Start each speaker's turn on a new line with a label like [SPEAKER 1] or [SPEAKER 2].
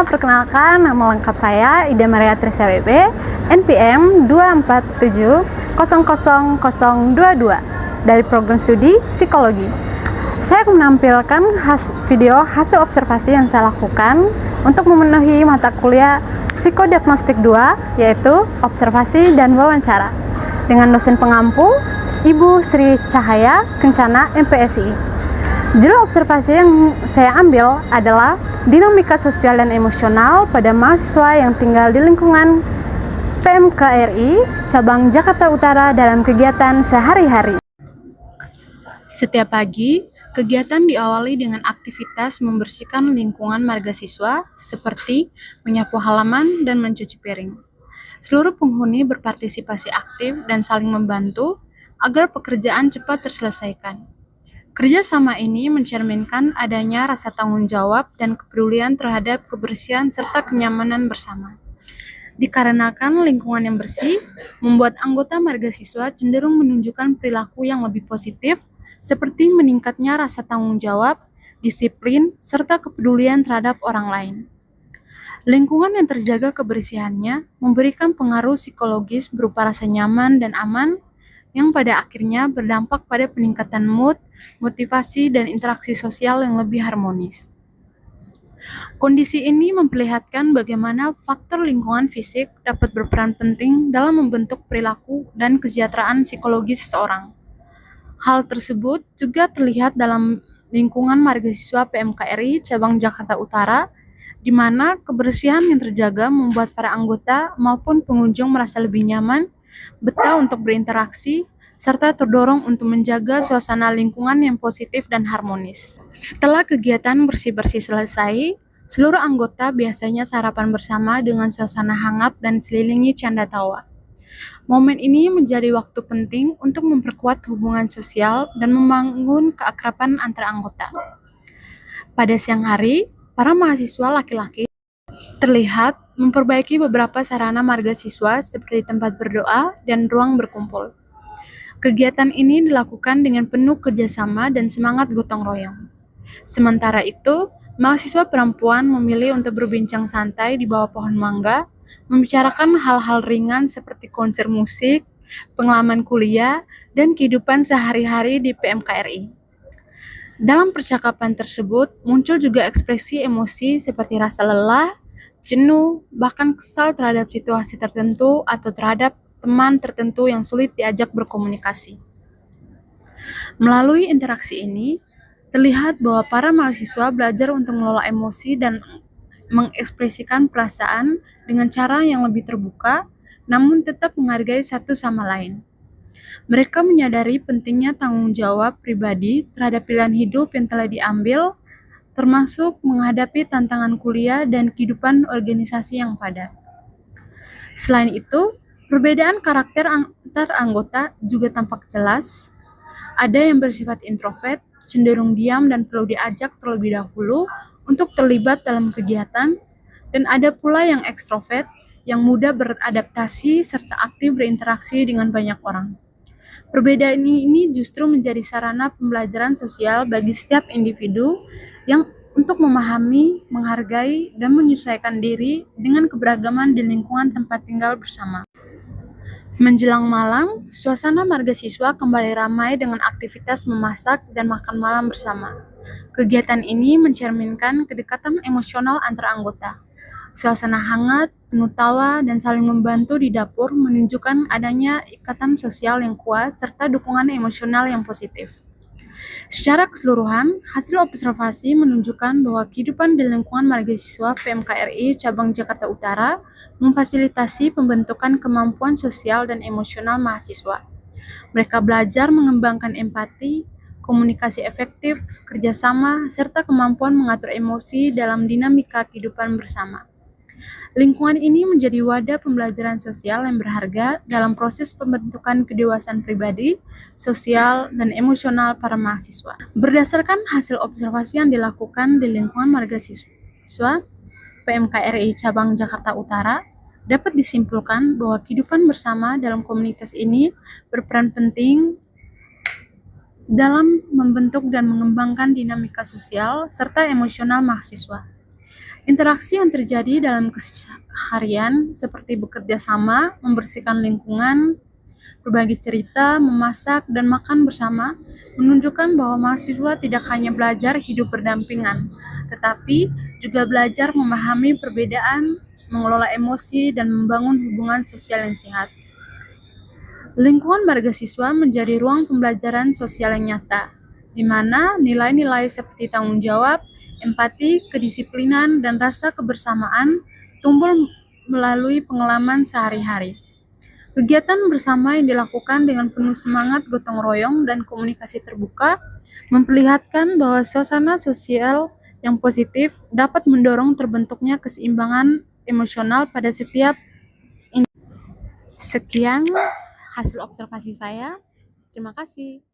[SPEAKER 1] Perkenalkan, nama lengkap saya Ida Maria Tresya WB, NPM 247000022 dari program studi psikologi. Saya akan menampilkan video hasil observasi yang saya lakukan untuk memenuhi mata kuliah Psikodiagnostik 2, yaitu observasi dan wawancara, dengan dosen pengampu Ibu Sri Cahaya Kencana, MPSI. Judul observasi yang saya ambil adalah dinamika sosial dan emosional pada mahasiswa yang tinggal di lingkungan PMKRI cabang Jakarta Utara dalam kegiatan sehari-hari. Setiap pagi, kegiatan diawali dengan aktivitas membersihkan lingkungan marga siswa seperti menyapu halaman dan mencuci piring. Seluruh penghuni berpartisipasi aktif dan saling membantu agar pekerjaan cepat terselesaikan. Kerjasama ini mencerminkan adanya rasa tanggung jawab dan kepedulian terhadap kebersihan serta kenyamanan bersama. Dikarenakan lingkungan yang bersih, membuat anggota marga siswa cenderung menunjukkan perilaku yang lebih positif, seperti meningkatnya rasa tanggung jawab, disiplin, serta kepedulian terhadap orang lain. Lingkungan yang terjaga kebersihannya memberikan pengaruh psikologis berupa rasa nyaman dan aman, yang pada akhirnya berdampak pada peningkatan mood, motivasi, dan interaksi sosial yang lebih harmonis. Kondisi ini memperlihatkan bagaimana faktor lingkungan fisik dapat berperan penting dalam membentuk perilaku dan kesejahteraan psikologis seseorang. Hal tersebut juga terlihat dalam lingkungan marga siswa PMKRI cabang Jakarta Utara, di mana kebersihan yang terjaga membuat para anggota maupun pengunjung merasa lebih nyaman, betah untuk berinteraksi, serta terdorong untuk menjaga suasana lingkungan yang positif dan harmonis. Setelah kegiatan bersih-bersih selesai, seluruh anggota biasanya sarapan bersama dengan suasana hangat dan selilingi canda tawa. Momen ini menjadi waktu penting untuk memperkuat hubungan sosial dan membangun keakraban antara anggota. Pada siang hari, para mahasiswa laki-laki terlihat memperbaiki beberapa sarana marga siswa seperti tempat berdoa dan ruang berkumpul. Kegiatan ini dilakukan dengan penuh kerjasama dan semangat gotong royong. Sementara itu, mahasiswa perempuan memilih untuk berbincang santai di bawah pohon mangga, membicarakan hal-hal ringan seperti konser musik, pengalaman kuliah, dan kehidupan sehari-hari di PMKRI. Dalam percakapan tersebut, muncul juga ekspresi emosi seperti rasa lelah, jenuh, bahkan kesal terhadap situasi tertentu atau terhadap teman tertentu yang sulit diajak berkomunikasi. Melalui interaksi ini, terlihat bahwa para mahasiswa belajar untuk mengelola emosi dan mengekspresikan perasaan dengan cara yang lebih terbuka, namun tetap menghargai satu sama lain. Mereka menyadari pentingnya tanggung jawab pribadi terhadap pilihan hidup yang telah diambil, termasuk menghadapi tantangan kuliah dan kehidupan organisasi yang padat. Selain itu, perbedaan karakter antar anggota juga tampak jelas. Ada yang bersifat introvert, cenderung diam dan perlu diajak terlebih dahulu untuk terlibat dalam kegiatan, dan ada pula yang ekstrovert, yang mudah beradaptasi serta aktif berinteraksi dengan banyak orang. Perbedaan ini justru menjadi sarana pembelajaran sosial bagi setiap individu yang untuk memahami, menghargai, dan menyesuaikan diri dengan keberagaman di lingkungan tempat tinggal bersama. Menjelang malam, suasana marga siswa kembali ramai dengan aktivitas memasak dan makan malam bersama. Kegiatan ini mencerminkan kedekatan emosional antar anggota. Suasana hangat, penuh tawa, dan saling membantu di dapur menunjukkan adanya ikatan sosial yang kuat serta dukungan emosional yang positif. Secara keseluruhan, hasil observasi menunjukkan bahwa kehidupan di lingkungan marga siswa PMKRI cabang Jakarta Utara memfasilitasi pembentukan kemampuan sosial dan emosional mahasiswa. Mereka belajar mengembangkan empati, komunikasi efektif, kerjasama, serta kemampuan mengatur emosi dalam dinamika kehidupan bersama. Lingkungan ini menjadi wadah pembelajaran sosial yang berharga dalam proses pembentukan kedewasaan pribadi, sosial, dan emosional para mahasiswa. Berdasarkan hasil observasi yang dilakukan di lingkungan marga siswa PMKRI cabang Jakarta Utara, dapat disimpulkan bahwa kehidupan bersama dalam komunitas ini berperan penting dalam membentuk dan mengembangkan dinamika sosial serta emosional mahasiswa. Interaksi yang terjadi dalam keseharian seperti bekerja sama, membersihkan lingkungan, berbagi cerita, memasak, dan makan bersama menunjukkan bahwa mahasiswa tidak hanya belajar hidup berdampingan, tetapi juga belajar memahami perbedaan, mengelola emosi, dan membangun hubungan sosial yang sehat. Lingkungan marga siswa menjadi ruang pembelajaran sosial yang nyata, di mana nilai-nilai seperti tanggung jawab, empati, kedisiplinan, dan rasa kebersamaan tumbuh melalui pengalaman sehari-hari. Kegiatan bersama yang dilakukan dengan penuh semangat gotong royong dan komunikasi terbuka memperlihatkan bahwa suasana sosial yang positif dapat mendorong terbentuknya keseimbangan emosional pada setiap individu. Sekian hasil observasi saya. Terima kasih.